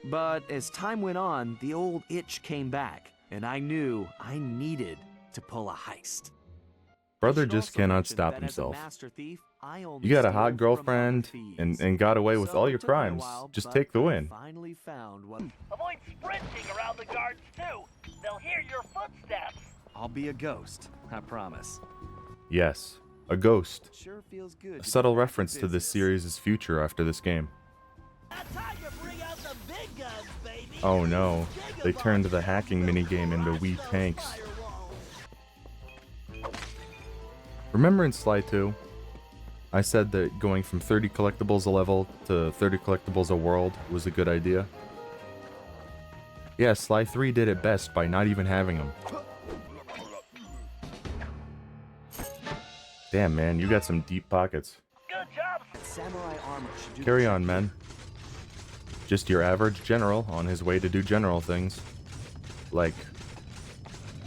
But as time went on, the old itch came back, and I knew I needed to pull a heist. Brother just cannot stop himself. You got a hot girlfriend and got away with all your crimes. Just take the win. Avoid sprinting around the guards too. They'll hear your footsteps. I'll be a ghost, I promise. Yes, a ghost. Sure feels good. A subtle reference to this series' future after this game. Oh no, they turned the hacking minigame into Wii tanks. Remember in Sly 2? I said that going from 30 collectibles a level to 30 collectibles a world was a good idea. Yeah, Sly 3 did it best by not even having them. Damn man, you got some deep pockets. Good job. Samurai armor should do Carry on, men. Just your average general on his way to do general things. Like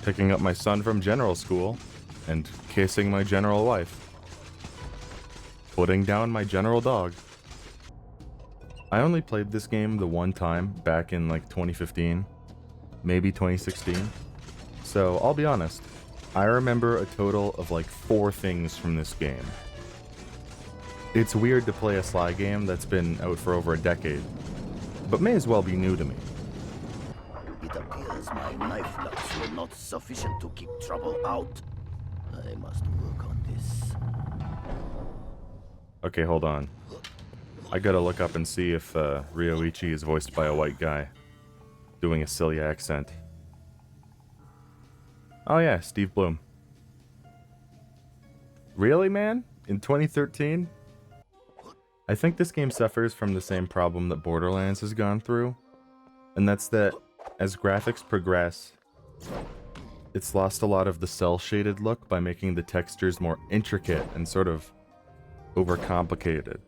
picking up my son from general school and kissing my general wife. Putting down my general dog. I only played this game the one time back in like 2015, maybe 2016. So I'll be honest, I remember a total of like 4 things from this game. It's weird to play a Sly game that's been out for over a decade, but may as well be new to me. It appears my knife nuts were not sufficient to keep trouble out. I must work on this. Okay, hold on. I gotta look up and see if Ryoichi is voiced by a white guy doing a silly accent. Oh yeah, Steve Bloom. Really, man? In 2013? I think this game suffers from the same problem that Borderlands has gone through, and that's that as graphics progress, it's lost a lot of the cel-shaded look by making the textures more intricate and sort of overcomplicated.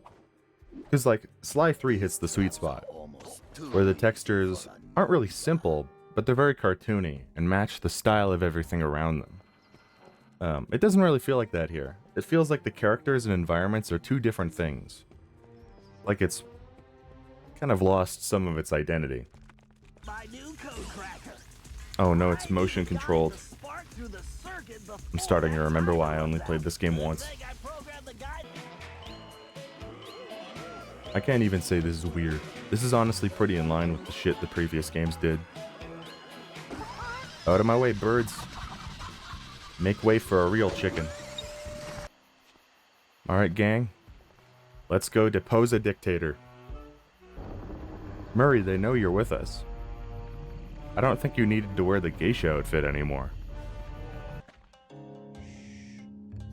Because like, Sly 3 hits the sweet spot, where the textures aren't really simple, but they're very cartoony and match the style of everything around them. It doesn't really feel like that here. It feels like the characters and environments are 2 different things. Like it's kind of lost some of its identity. Oh no, it's motion controlled. I'm starting to remember why I only played this game once. I can't even say this is weird. This is honestly pretty in line with the shit the previous games did. Out of my way, birds. Make way for a real chicken. Alright, gang. Let's go depose a dictator. Murray, they know you're with us. I don't think you needed to wear the geisha outfit anymore.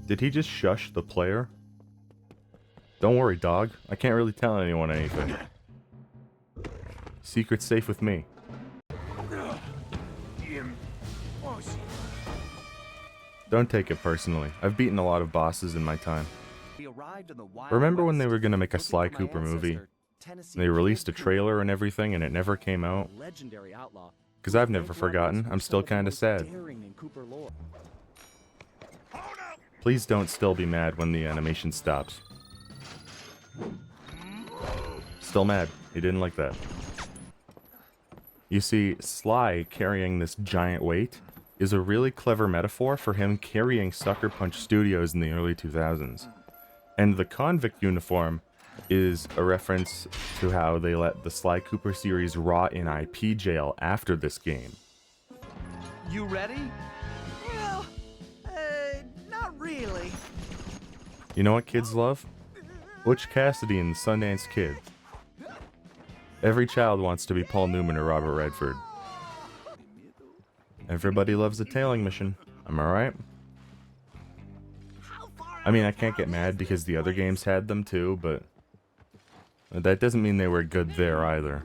Did he just shush the player? Don't worry, dog. I can't really tell anyone anything. Secret's safe with me. Don't take it personally. I've beaten a lot of bosses in my time. Remember when they were gonna make a Sly Cooper movie? They released a trailer and everything and it never came out? Because I've never forgotten. I'm still kinda sad. Please don't still be mad when the animation stops. Still mad. He didn't like that. You see, Sly carrying this giant weight is a really clever metaphor for him carrying Sucker Punch Studios in the early 2000s. And the convict uniform is a reference to how they let the Sly Cooper series rot in IP jail after this game. You ready? Well, not really. You know what kids love? Butch Cassidy and the Sundance Kid. Every child wants to be Paul Newman or Robert Redford. Everybody loves a tailing mission. Am I right? I mean, I can't get mad because the other games had them too, but that doesn't mean they were good there either.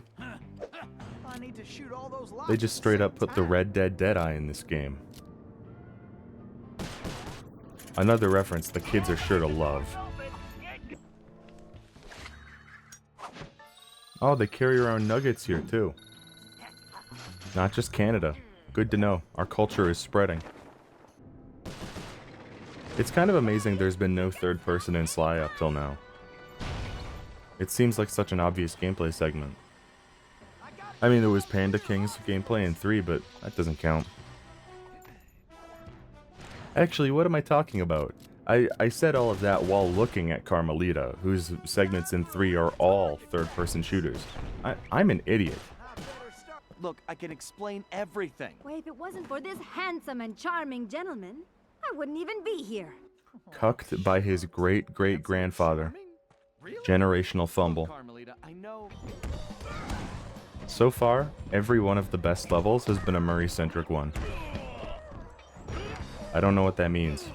They just straight up put the Red Dead Deadeye in this game. Another reference the kids are sure to love. Oh, they carry around nuggets here too. Not just Canada. Good to know. Our culture is spreading. It's kind of amazing there's been no third person in Sly up till now. It seems like such an obvious gameplay segment. I mean, there was Panda King's gameplay in 3, but that doesn't count. Actually, what am I talking about? I said all of that while looking at Carmelita, whose segments in 3 are all third-person shooters. I'm an idiot. Look, I can explain everything. Well, if it wasn't for this handsome and charming gentleman, I wouldn't even be here. Cucked by his great-great-grandfather. Generational fumble. Carmelita, I know. So far, every one of the best levels has been a Murray-centric one. I don't know what that means.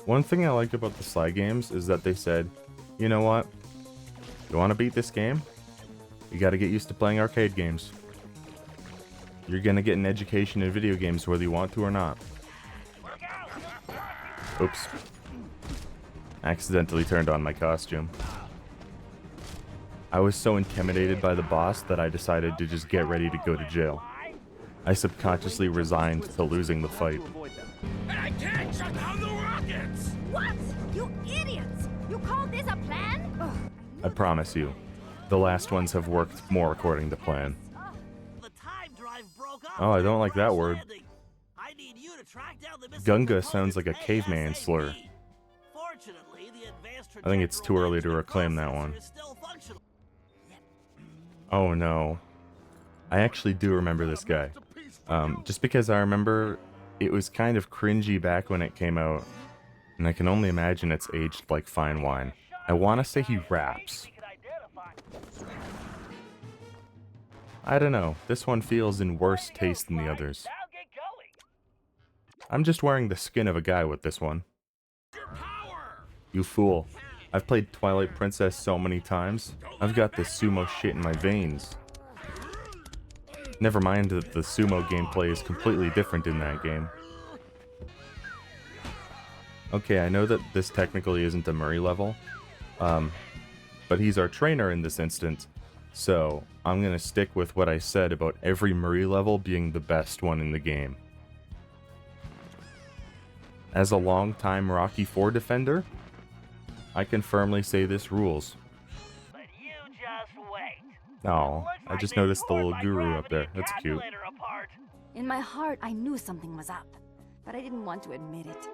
One thing I like about the Sly games is that they said, you know what? You want to beat this game? You got to get used to playing arcade games. You're going to get an education in video games whether you want to or not. Oops. Accidentally turned on my costume. I was so intimidated by the boss that I decided to just get ready to go to jail. I subconsciously resigned to losing the fight. And I can't shut down the rockets! What? You idiots! You call this a plan? Ugh. I promise you, the last ones have worked more according to plan. The time drive broke up. Oh, I don't like that word. I need you to track down the missing Gunga components sounds like a caveman ASAP. slur. Fortunately, the advanced I think it's too early to reclaim that one. Oh no. I actually do remember this guy. Just because I remember it was kind of cringy back when it came out, and I can only imagine it's aged like fine wine. I want to say he raps. I don't know, this one feels in worse taste than the others. I'm just wearing the skin of a guy with this one. You fool. I've played Twilight Princess so many times, I've got this sumo shit in my veins. Never mind that the sumo gameplay is completely different in that game. Okay, I know that this technically isn't a Murray level, but he's our trainer in this instance, so I'm gonna stick with what I said about every Murray level being the best one in the game. As a long-time Rocky IV defender, I can firmly say this rules. But you just wait. Oh, I just noticed the little guru up there. That's cute. In my heart, I knew something was up, but I didn't want to admit it.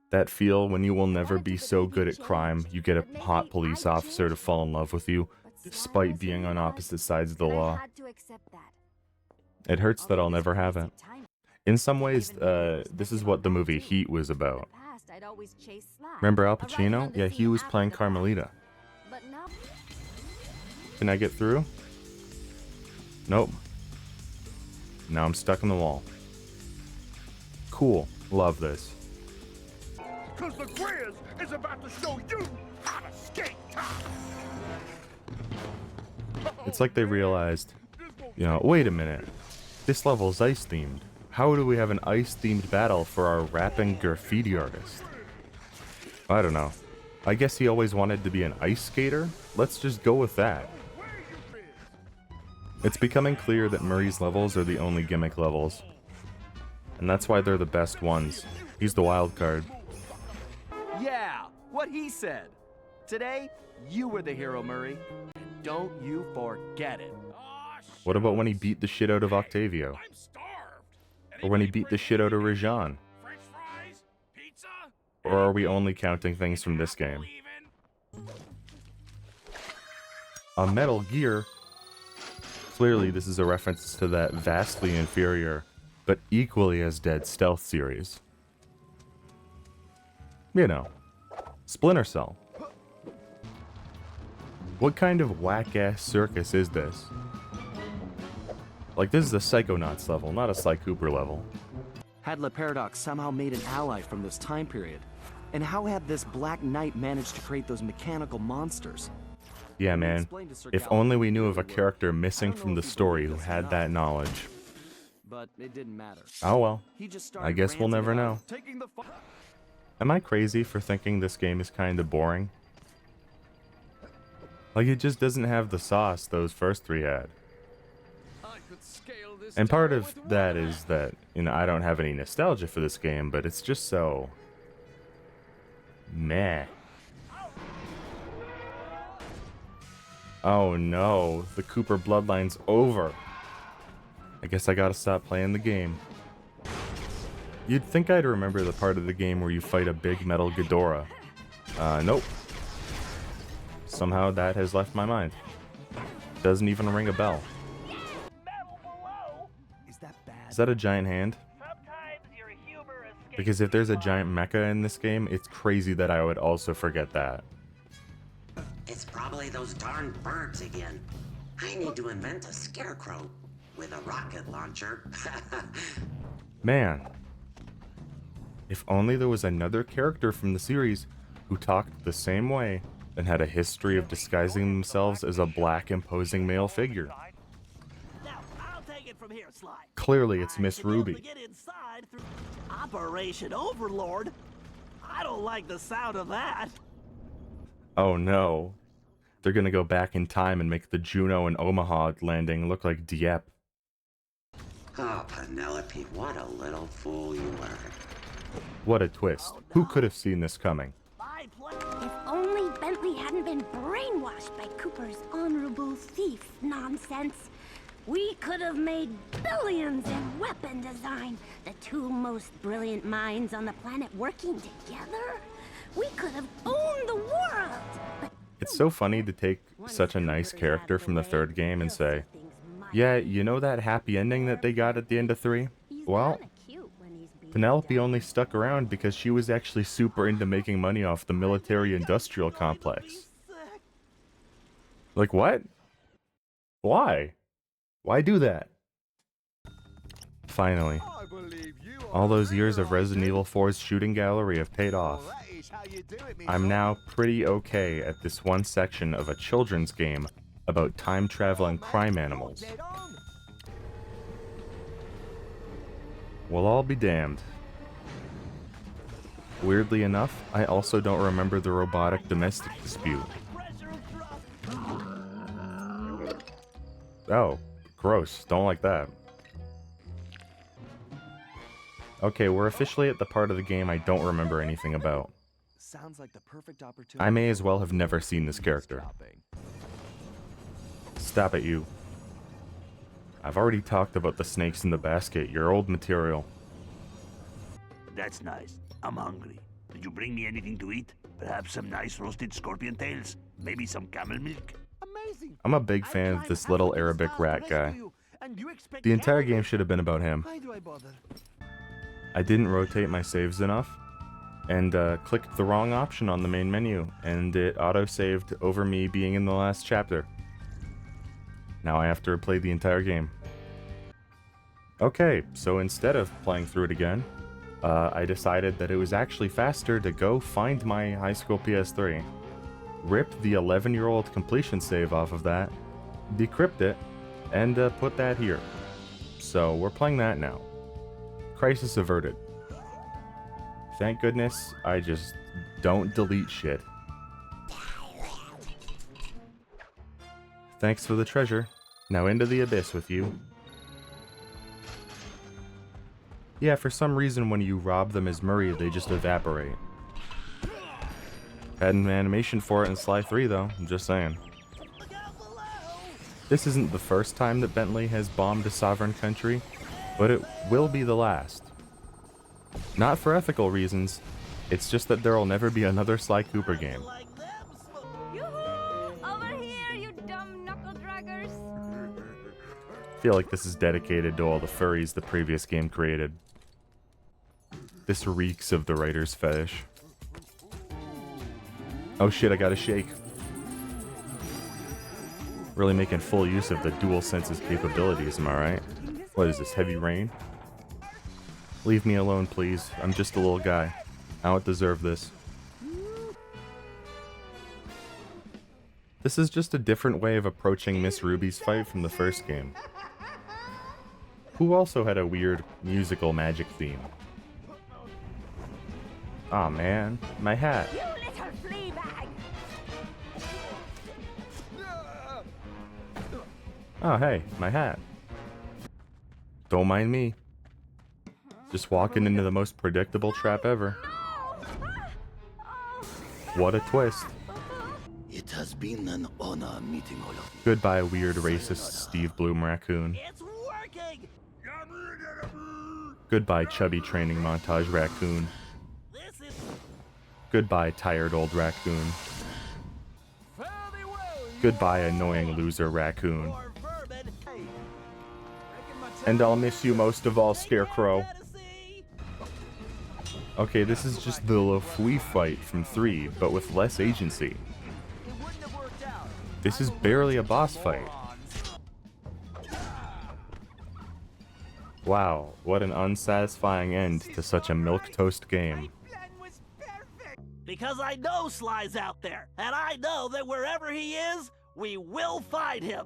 That feel when you will never be so good at crime, you get a hot police officer to fall in love with you, despite being on opposite sides of the law. It hurts that I'll never have it. In some ways, this is what the movie Heat was about. Remember Al Pacino? Yeah, he was playing Carmelita. Can I get through? Nope. Now I'm stuck in the wall. Cool. Love this. Cause the Grizz is about to show you how to skate. It's like they realized, you know, wait a minute. This level's ice themed. How do we have an ice themed battle for our rapping graffiti artist? I don't know. I guess he always wanted to be an ice skater? Let's just go with that. It's becoming clear that Murray's levels are the only gimmick levels. And that's why they're the best ones. He's the wild card. Yeah, what he said. Today, you were the hero, Murray. And don't you forget it. What about when he beat the shit out of Octavio? Or when he beat the shit out of Rajan? Or are we only counting things from this game? A Metal Gear? Clearly this is a reference to that vastly inferior, but equally as dead stealth series. You know, Splinter Cell. What kind of whack-ass circus is this? Like, this is a Psychonauts level, not a Sly Cooper level. Had Le Paradox somehow made an ally from this time period? And how had this Black Knight managed to create those mechanical monsters? Yeah, man. If only we knew of a character missing from the story who had that knowledge. But it didn't matter. Oh well. He just I guess we'll never know. know. Am I crazy for thinking this game is kinda boring? Like, it just doesn't have the sauce those first three had. And part of that is that, you know, I don't have any nostalgia for this game, but it's just so... meh. Oh no, the Cooper bloodline's over. I guess I gotta stop playing the game. You'd think I'd remember the part of the game where you fight a big metal Ghidorah. Nope. Somehow that has left my mind. Doesn't even ring a bell. Metal below. Is that bad? Is that a giant hand? Sometimes your humor escapes. Because if there's a giant mecha in this game, it's crazy that I would also forget that. It's probably those darn birds again. I need to invent a scarecrow with a rocket launcher. Man. If only there was another character from the series who talked the same way and had a history of disguising themselves as a black imposing male figure. Now, I'll take it from here, Sly. Clearly it's Miss Ruby. Get inside through Operation Overlord. I don't like the sound of that. Oh no. They're gonna go back in time and make the Juno and Omaha landing look like Dieppe. Oh, Penelope, what a little fool you were. What a twist. Who could have seen this coming? If only Bentley hadn't been brainwashed by Cooper's honorable thief nonsense, we could have made billions in weapon design. The two most brilliant minds on the planet working together. We could have owned the world. But It's so funny to take such a nice character from the third game and say, yeah, you know that happy ending that they got at the end of 3? Well, Penelope only stuck around because she was actually super into making money off the military-industrial complex. Like, what? Why? Why do that? Finally. All those years of Resident Evil 4's shooting gallery have paid off. I'm now pretty okay at this one section of a children's game about time-traveling crime animals. Well, I'll be damned. Weirdly enough, I also don't remember the robotic domestic dispute. Oh, gross. Don't like that. Okay, we're officially at the part of the game I don't remember anything about. Sounds like the perfect opportunity. I may as well have never seen this character. Stop it, you. I've already talked about the snakes in the basket. You're old material. That's nice. I'm hungry. Did you bring me anything to eat? Perhaps some nice roasted scorpion tails? Maybe some camel milk? Amazing. I'm a big fan of this little Arabic rat guy. The entire game should have been about him. Why do I bother? I didn't rotate my saves enough, and clicked the wrong option on the main menu, and it auto-saved over me being in the last chapter. Now I have to replay the entire game. Okay, so instead of playing through it again, I decided that it was actually faster to go find my high school PS3, rip the 11-year-old completion save off of that, decrypt it, and put that here. So we're playing that now. Crisis averted. Thank goodness I just don't delete shit. Thanks for the treasure. Now into the abyss with you. Yeah, for some reason when you rob them as Murray, they just evaporate. Had an animation for it in Sly 3 though, I'm just saying. This isn't the first time that Bentley has bombed a sovereign country, but it will be the last. Not for ethical reasons, it's just that there'll never be another Sly Cooper game. Yoo-hoo! Over here, you dumb knuckle draggers! I feel like this is dedicated to all the furries the previous game created. This reeks of the writer's fetish. Oh shit, I gotta shake. Really making full use of the dual senses capabilities, am I right? What is this, heavy rain? Leave me alone, please. I'm just a little guy. I don't deserve this. This is just a different way of approaching Miss Ruby's fight from the first game, who also had a weird musical magic theme. Aw, man, my hat. You little flea bag! Oh, hey, my hat. Don't mind me. Just walking into the most predictable trap ever. What a twist. It has been an honor meeting all of you. Goodbye, weird racist Steve Bloom raccoon. It's working! Goodbye, chubby training montage raccoon. This is Goodbye, tired old raccoon. Goodbye, annoying loser raccoon. more vermin. Hey, And I'll miss you most of all, Scarecrow. Fantasy! Okay, this is just the Lafouille fight from 3, but with less agency. It wouldn't have worked out. This is barely a boss fight. Wow, what an unsatisfying end to such a milquetoast game. Plan was perfect. Because I know Sly's out there, and I know that wherever he is, we will find him.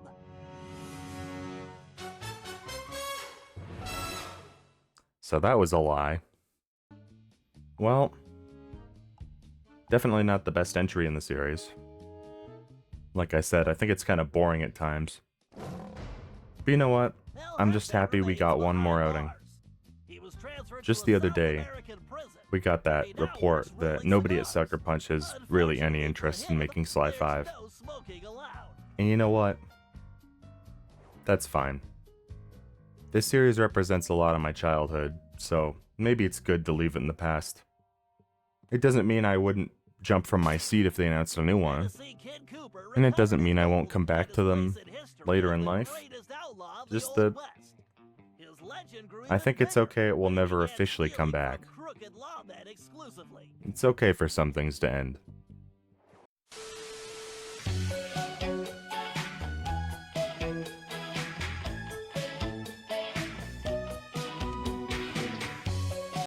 So that was a lie. Well, definitely not the best entry in the series. Like I said, I think it's kind of boring at times. But you know what? I'm just happy we got one more outing. Just the other day, we got that report that nobody at Sucker Punch has really any interest in making Sly 5. And you know what? That's fine. This series represents a lot of my childhood, so maybe it's good to leave it in the past. It doesn't mean I wouldn't jump from my seat if they announced a new one. And it doesn't mean I won't come back to them later in life. Just that I think it's okay it will never officially come back. It's okay for some things to end.